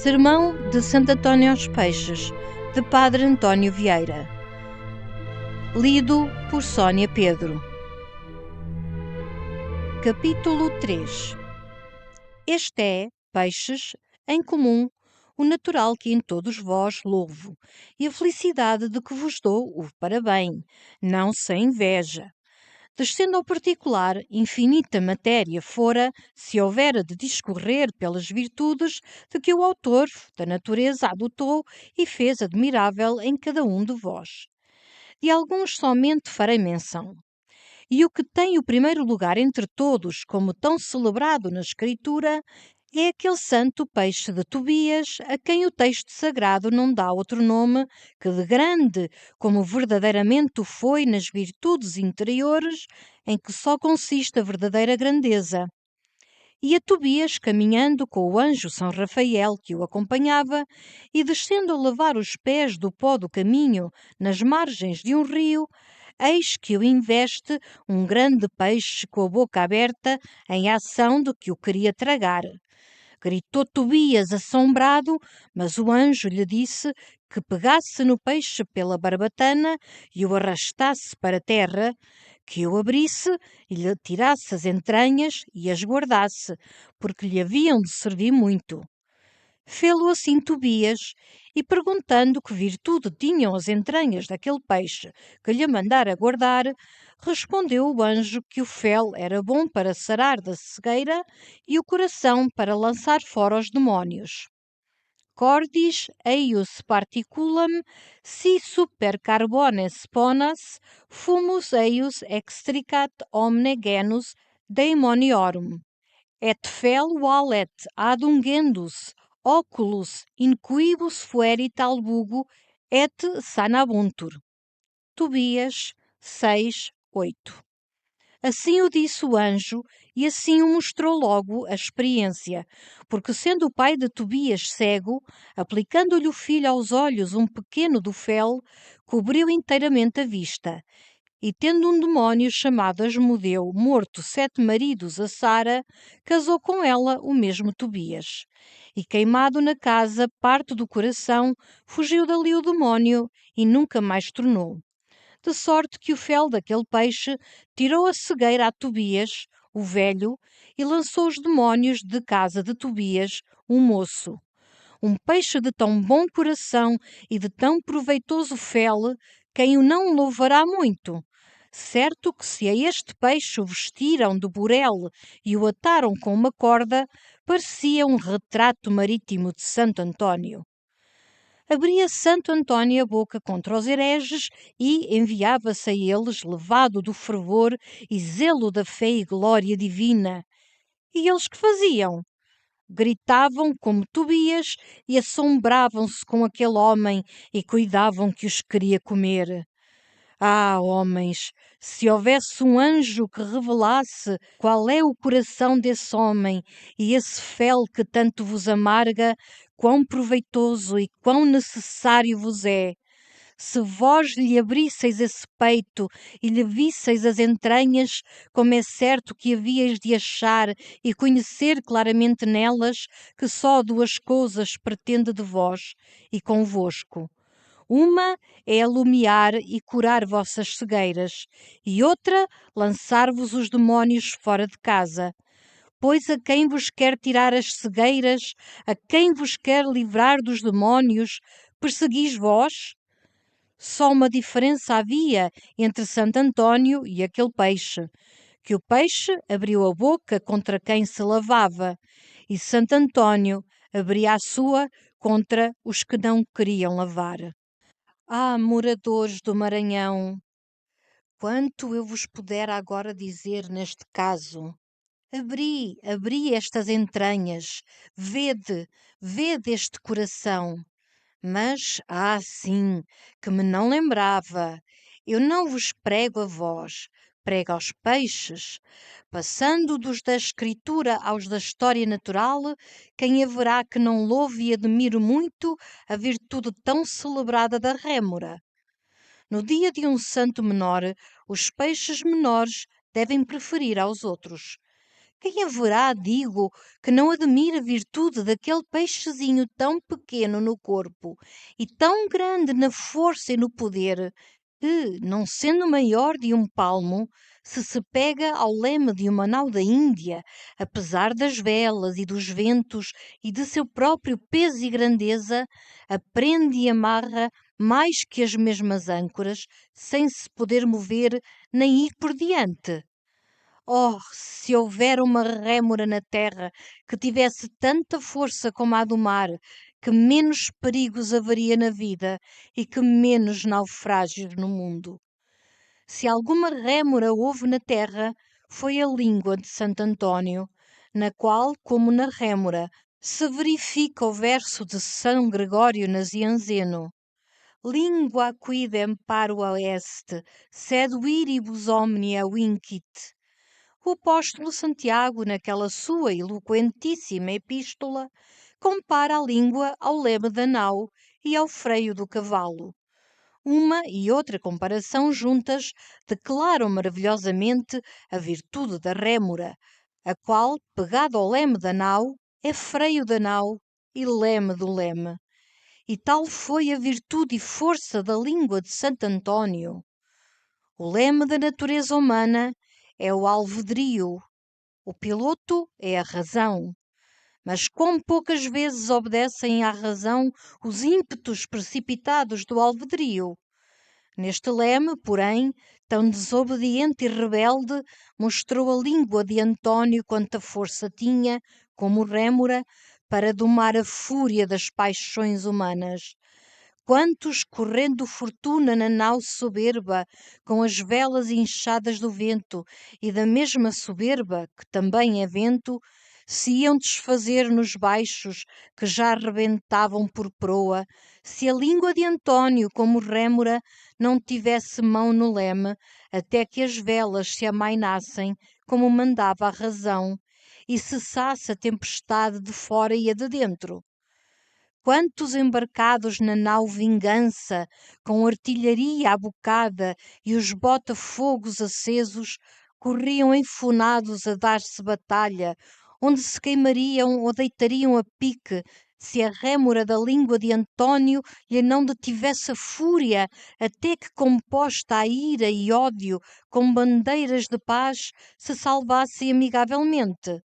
Sermão de Santo Antônio aos Peixes, de Padre António Vieira. Lido por Sónia Pedro. Capítulo 3. Este é, peixes, em comum, o natural que em todos vós louvo, e a felicidade de que vos dou o parabém, não sem inveja. Descendo ao particular, infinita matéria fora, se houvera de discorrer pelas virtudes de que o autor da natureza adotou e fez admirável em cada um de vós. De alguns somente farei menção. E o que tem o primeiro lugar entre todos, como tão celebrado na Escritura, é aquele santo peixe de Tobias, a quem o texto sagrado não dá outro nome que de grande, como verdadeiramente o foi nas virtudes interiores, em que só consiste a verdadeira grandeza. E a Tobias, caminhando com o anjo São Rafael que o acompanhava, e descendo a lavar os pés do pó do caminho nas margens de um rio, eis que o investe um grande peixe com a boca aberta em ação de que o queria tragar. Gritou Tobias assombrado, mas o anjo lhe disse que pegasse no peixe pela barbatana e o arrastasse para a terra, que o abrisse e lhe tirasse as entranhas e as guardasse, porque lhe haviam de servir muito. Fê-lo assim Tobias, e perguntando que virtude tinham as entranhas daquele peixe que lhe mandara guardar, respondeu o anjo que o fel era bom para sarar da cegueira e o coração para lançar fora os demónios. Cordis eius particulam si super carbones ponas fumus eius extricat omne genus daemoniorum. Et fel valet ad ungendus oculus in quibus fuerit albugo et sanabuntur. Tobias 6:8. Assim o disse o anjo, e assim o mostrou logo a experiência, porque sendo o pai de Tobias cego, aplicando-lhe o filho aos olhos um pequeno do fel, cobriu inteiramente a vista. E tendo um demónio chamado Asmodeu morto 7 maridos a Sara, casou com ela o mesmo Tobias. E queimado na casa parte do coração, fugiu dali o demónio e nunca mais tornou. De sorte que o fel daquele peixe tirou a cegueira a Tobias, o velho, e lançou os demónios de casa de Tobias, o moço. Um peixe de tão bom coração e de tão proveitoso fel, quem o não louvará muito? Certo que se a este peixe o vestiram de burel e o ataram com uma corda, parecia um retrato marítimo de Santo Antônio. Abria Santo Antônio a boca contra os hereges e enviava-se a eles, levado do fervor e zelo da fé e glória divina. E eles que faziam? Gritavam como Tobias e assombravam-se com aquele homem e cuidavam que os queria comer. Ah, homens, se houvesse um anjo que revelasse qual é o coração desse homem e esse fel que tanto vos amarga, quão proveitoso e quão necessário vos é. Se vós lhe abrisseis esse peito e lhe visseis as entranhas, como é certo que havíeis de achar e conhecer claramente nelas que só 2 coisas pretende de vós e convosco. Uma é alumiar e curar vossas cegueiras, e outra lançar-vos os demónios fora de casa. Pois a quem vos quer tirar as cegueiras, a quem vos quer livrar dos demónios, perseguis vós? Só uma diferença havia entre Santo Antônio e aquele peixe, que o peixe abriu a boca contra quem se lavava, e Santo Antônio abria a sua contra os que não queriam lavar. Ah, moradores do Maranhão, quanto eu vos pudera agora dizer neste caso. Abri estas entranhas, vede este coração. Mas, sim, que me não lembrava. Eu não vos prego a vós, prego aos peixes. Passando dos da Escritura aos da história natural, quem haverá que não louve e admire muito a virtude tão celebrada da rémora? No dia de um santo menor, os peixes menores devem preferir aos outros. Quem haverá, digo, que não admire a virtude daquele peixezinho tão pequeno no corpo e tão grande na força e no poder, que, não sendo maior de um palmo, se pega ao leme de uma nau da Índia, apesar das velas e dos ventos e de seu próprio peso e grandeza, aprende e amarra mais que as mesmas âncoras, sem se poder mover nem ir por diante. Oh, se houver uma rémora na terra que tivesse tanta força como a do mar, que menos perigos haveria na vida e que menos naufrágios no mundo. Se alguma rémora houve na terra, foi a língua de Santo António, na qual, como na rémora, se verifica o verso de São Gregório Nazianzeno. Lingua quidem parua est, sed viribus omnia vincit. O apóstolo Santiago, naquela sua eloquentíssima epístola, compara a língua ao leme da nau e ao freio do cavalo. Uma e outra comparação juntas declaram maravilhosamente a virtude da rémora, a qual, pegada ao leme da nau, é freio da nau e leme do leme. E tal foi a virtude e força da língua de Santo António. O leme da natureza humana é o alvedrio, o piloto é a razão. Mas quão poucas vezes obedecem à razão os ímpetos precipitados do alvedrio. Neste leme, porém, tão desobediente e rebelde, mostrou a língua de António quanta força tinha, como rémora, para domar a fúria das paixões humanas. Quantos, correndo fortuna na nau soberba, com as velas inchadas do vento, e da mesma soberba, que também é vento, se iam desfazer nos baixos, que já rebentavam por proa, se a língua de António, como rémora, não tivesse mão no leme, até que as velas se amainassem, como mandava a razão, e cessasse a tempestade de fora e a de dentro. Quantos embarcados na nau Vingança, com artilharia abocada e os bota-fogos acesos, corriam enfunados a dar-se batalha, onde se queimariam ou deitariam a pique, se a rémora da língua de António lhe não detivesse a fúria, até que, composta a ira e ódio com bandeiras de paz, se salvasse amigavelmente.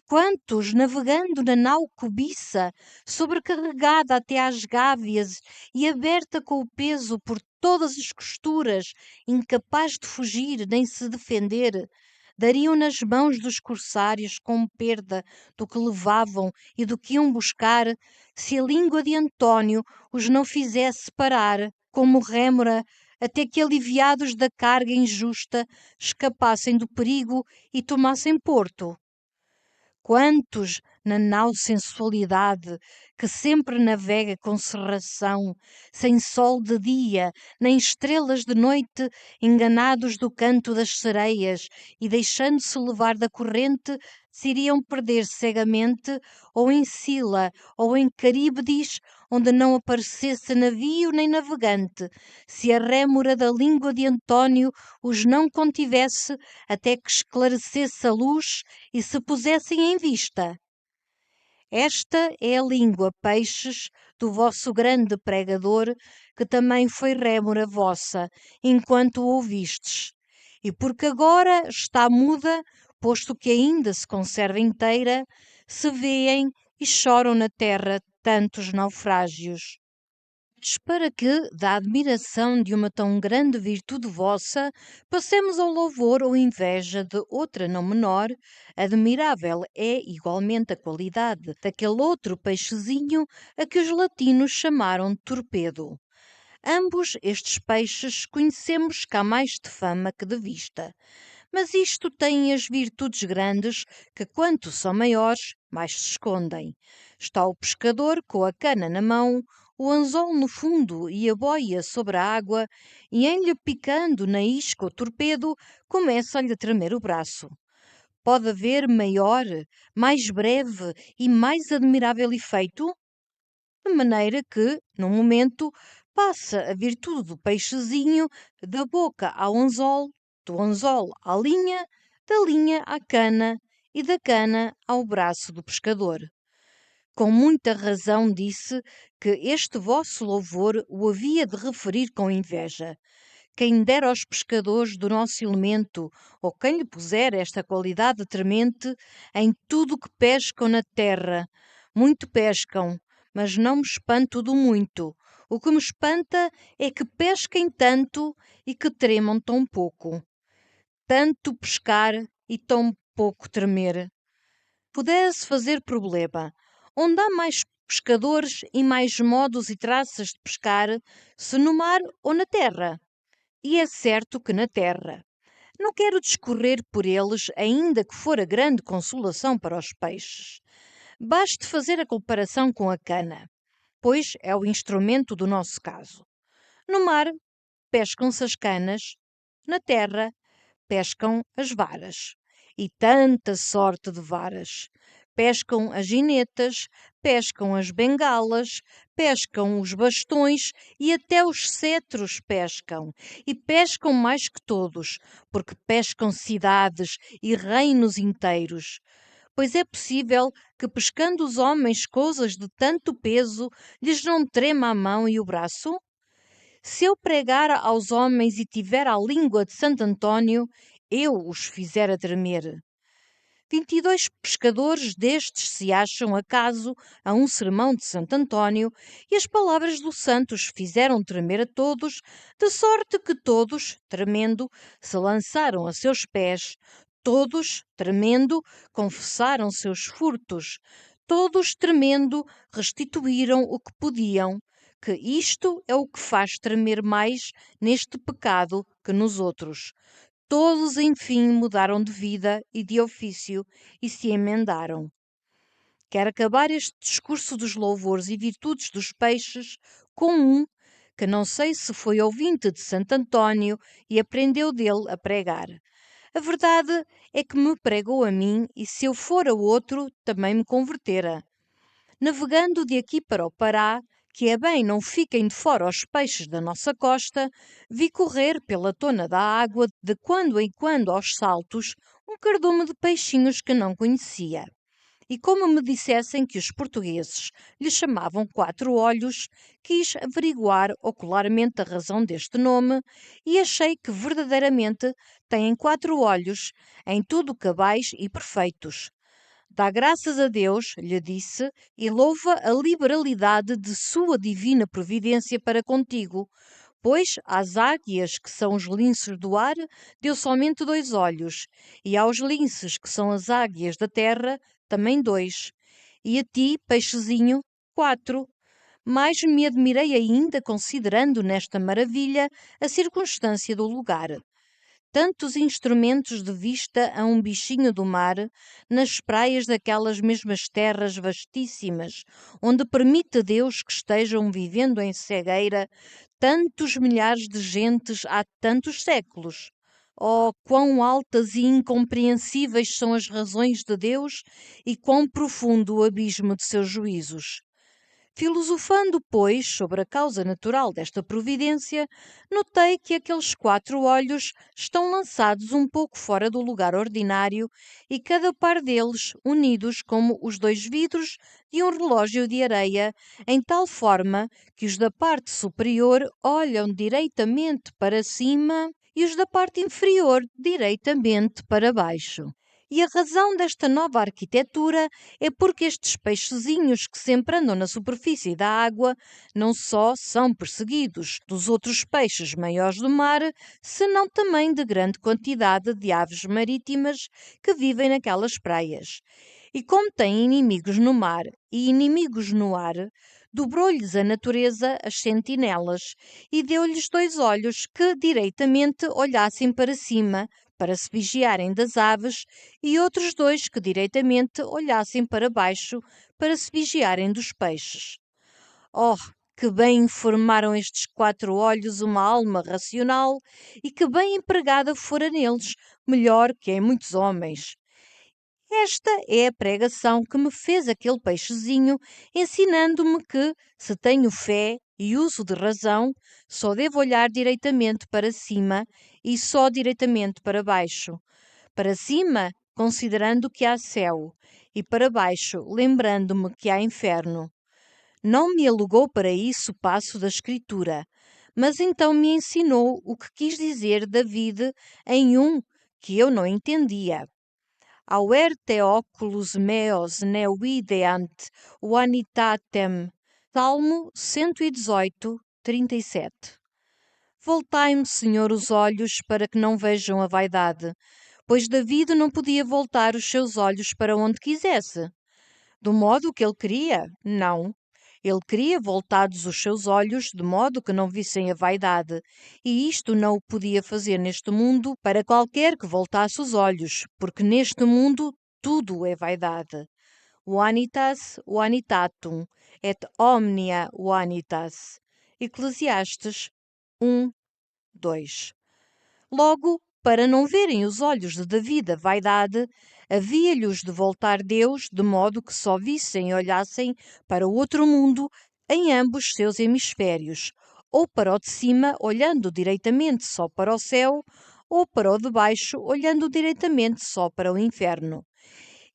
Quantos, navegando na nau cobiça, sobrecarregada até às gávias e aberta com o peso por todas as costuras, incapaz de fugir nem se defender, dariam nas mãos dos corsários com perda do que levavam e do que iam buscar, se a língua de António os não fizesse parar, como rémora, até que, aliviados da carga injusta, escapassem do perigo e tomassem porto. Quantos, na nau sensualidade, que sempre navega com serração, sem sol de dia, nem estrelas de noite, enganados do canto das sereias e deixando-se levar da corrente, se iriam perder cegamente, ou em Sila, ou em Caríbedes, onde não aparecesse navio nem navegante, se a rémora da língua de António os não contivesse, até que esclarecesse a luz e se pusessem em vista. Esta é a língua, peixes, do vosso grande pregador, que também foi rémora vossa, enquanto o ouvistes. E porque agora está muda, posto que ainda se conserva inteira, se vêem e choram na terra tantos naufrágios. Mas para que, da admiração de uma tão grande virtude vossa, passemos ao louvor ou inveja de outra não menor, admirável é igualmente a qualidade daquele outro peixezinho a que os latinos chamaram torpedo. Ambos estes peixes conhecemos cá mais de fama que de vista, mas isto tem as virtudes grandes que, quanto são maiores, mais se escondem. Está o pescador com a cana na mão, o anzol no fundo e a boia sobre a água, e em lhe picando na isca o torpedo, começa-lhe a tremer o braço. Pode haver maior, mais breve e mais admirável efeito? De maneira que, num momento, passa a virtude do peixezinho da boca ao anzol, do anzol à linha, da linha à cana, e da cana ao braço do pescador. Com muita razão disse que este vosso louvor o havia de referir com inveja. Quem dera aos pescadores do nosso elemento, ou quem lhe puser esta qualidade tremente em tudo que pescam na terra. Muito pescam, mas não me espanto do muito. O que me espanta é que pesquem tanto e que tremam tão pouco. Tanto pescar e tão pouco tremer. Pudesse fazer problema. Onde há mais pescadores e mais modos e traças de pescar, se no mar ou na terra? E é certo que na terra. Não quero discorrer por eles, ainda que fora grande consolação para os peixes. Baste fazer a comparação com a cana, pois é o instrumento do nosso caso. No mar, pescam-se as canas, na terra, pescam as varas. E tanta sorte de varas! Pescam as ginetas, pescam as bengalas, pescam os bastões e até os cetros pescam. E pescam mais que todos, porque pescam cidades e reinos inteiros. Pois é possível que, pescando os homens coisas de tanto peso, lhes não trema a mão e o braço? Se eu pregar aos homens e tiver a língua de Santo António, eu os fizera tremer. 22 pescadores destes se acham acaso a um sermão de Santo António, e as palavras do santo os fizeram tremer a todos, de sorte que todos, tremendo, se lançaram a seus pés, todos, tremendo, confessaram seus furtos, todos, tremendo, restituíram o que podiam, que isto é o que faz tremer mais neste pecado que nos outros. Todos, enfim, mudaram de vida e de ofício e se emendaram. Quero acabar este discurso dos louvores e virtudes dos peixes com um que não sei se foi ouvinte de Santo António e aprendeu dele a pregar. A verdade é que me pregou a mim e se eu fora outro, também me convertera. Navegando de aqui para o Pará, que é bem não fiquem de fora os peixes da nossa costa, vi correr pela tona da água, de quando em quando aos saltos, um cardume de peixinhos que não conhecia. E como me dissessem que os portugueses lhe chamavam quatro olhos, quis averiguar ocularmente a razão deste nome e achei que verdadeiramente têm quatro olhos, em tudo cabais e perfeitos. Dá graças a Deus, lhe disse, e louva a liberalidade de sua divina providência para contigo, pois às águias, que são os linces do ar, deu somente 2 olhos, e aos linces, que são as águias da terra, também 2, e a ti, peixezinho, 4. Mais me admirei ainda considerando nesta maravilha a circunstância do lugar. Tantos instrumentos de vista a um bichinho do mar, nas praias daquelas mesmas terras vastíssimas, onde permite Deus que estejam vivendo em cegueira tantos milhares de gentes há tantos séculos. Oh, quão altas e incompreensíveis são as razões de Deus e quão profundo o abismo de seus juízos! Filosofando, pois, sobre a causa natural desta providência, notei que aqueles 4 olhos estão lançados um pouco fora do lugar ordinário e cada par deles unidos como os 2 vidros de um relógio de areia, em tal forma que os da parte superior olham direitamente para cima e os da parte inferior direitamente para baixo. E a razão desta nova arquitetura é porque estes peixezinhos que sempre andam na superfície da água não só são perseguidos dos outros peixes maiores do mar, senão também de grande quantidade de aves marítimas que vivem naquelas praias. E como têm inimigos no mar e inimigos no ar, dobrou-lhes a natureza as sentinelas e deu-lhes 2 olhos que direitamente olhassem para cima, para se vigiarem das aves, e outros 2 que direitamente olhassem para baixo, para se vigiarem dos peixes. Oh, que bem informaram estes 4 olhos uma alma racional, e que bem empregada fora neles, melhor que em muitos homens. Esta é a pregação que me fez aquele peixezinho, ensinando-me que, se tenho fé e uso de razão, só devo olhar direitamente para cima e só direitamente para baixo. Para cima considerando que há céu, e para baixo, lembrando-me que há inferno. Não me alugou para isso passo da Escritura, mas então me ensinou o que quis dizer David em um que eu não entendia. Auerte oculos meos neuideant vanitatem. Salmo 118, 37. Voltai-me, Senhor, os olhos para que não vejam a vaidade, pois David não podia voltar os seus olhos para onde quisesse. Do modo que ele queria? Não. Ele queria voltados os seus olhos, de modo que não vissem a vaidade, e isto não o podia fazer neste mundo para qualquer que voltasse os olhos, porque neste mundo tudo é vaidade. Vanitas vanitatum, et omnia vanitas. Eclesiastes 1, 2. Logo, para não verem os olhos de Davi a vaidade, havia-lhes de voltar Deus, de modo que só vissem e olhassem para o outro mundo em ambos seus hemisférios, ou para o de cima, olhando direitamente só para o céu, ou para o de baixo, olhando direitamente só para o inferno.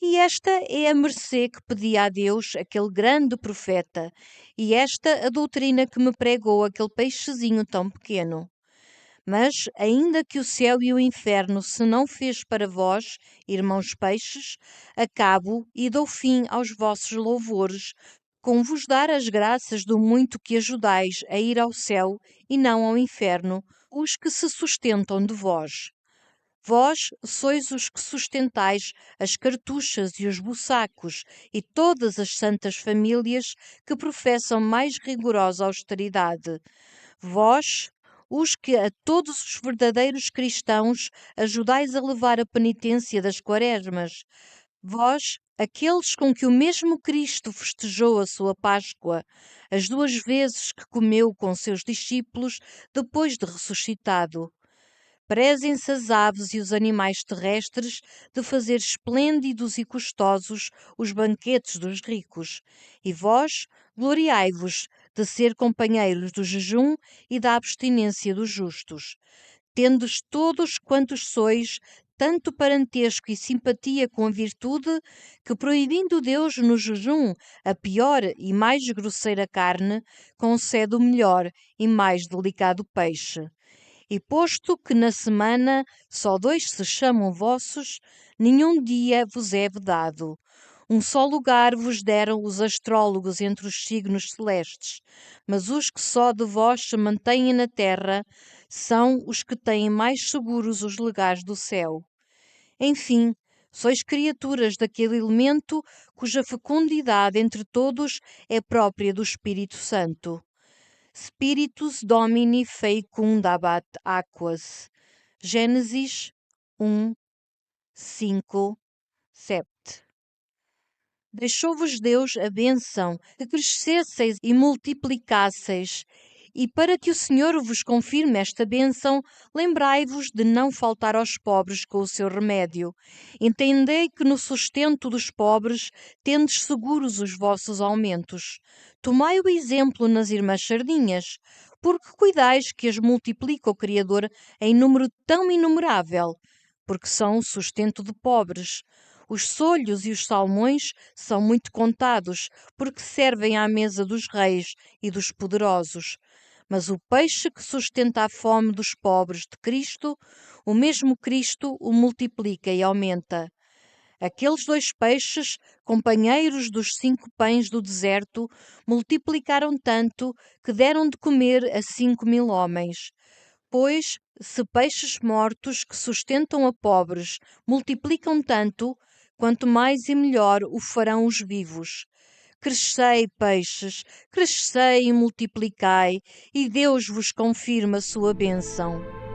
E esta é a mercê que pedia a Deus aquele grande profeta, e esta a doutrina que me pregou aquele peixezinho tão pequeno. Mas, ainda que o céu e o inferno se não fez para vós, irmãos peixes, acabo e dou fim aos vossos louvores, com vos dar as graças do muito que ajudais a ir ao céu e não ao inferno, os que se sustentam de vós. Vós sois os que sustentais as cartuchas e os buçacos e todas as santas famílias que professam mais rigorosa austeridade. Vós, os que a todos os verdadeiros cristãos ajudais a levar a penitência das quaresmas. Vós, aqueles com que o mesmo Cristo festejou a sua Páscoa, as 2 vezes que comeu com seus discípulos depois de ressuscitado. Prezem-se as aves e os animais terrestres de fazer esplêndidos e custosos os banquetes dos ricos, e vós gloriai-vos de ser companheiros do jejum e da abstinência dos justos. Tendes todos quantos sois tanto parentesco e simpatia com a virtude, que proibindo Deus no jejum a pior e mais grosseira carne, concede o melhor e mais delicado peixe. E posto que na semana só 2 se chamam vossos, nenhum dia vos é vedado. Um só lugar vos deram os astrólogos entre os signos celestes, mas os que só de vós se mantêm na terra são os que têm mais seguros os lugares do céu. Enfim, sois criaturas daquele elemento cuja fecundidade entre todos é própria do Espírito Santo. Spiritus Domini fecundabat aquas. Gênesis 1, 5, 7. Deixou-vos Deus a bênção, que crescesseis e multiplicasseis. E para que o Senhor vos confirme esta bênção, lembrai-vos de não faltar aos pobres com o seu remédio. Entendei que no sustento dos pobres tendes seguros os vossos aumentos. Tomai o exemplo nas irmãs sardinhas, porque cuidais que as multiplica o Criador em número tão inumerável, porque são o sustento de pobres. Os solhos e os salmões são muito contados, porque servem à mesa dos reis e dos poderosos. Mas o peixe que sustenta a fome dos pobres de Cristo, o mesmo Cristo o multiplica e aumenta. Aqueles 2 peixes, companheiros dos 5 pães do deserto, multiplicaram tanto que deram de comer a 5.000 homens. Pois, se peixes mortos que sustentam a pobres multiplicam tanto, quanto mais e melhor o farão os vivos. Crescei, peixes, crescei e multiplicai, e Deus vos confirma a sua bênção.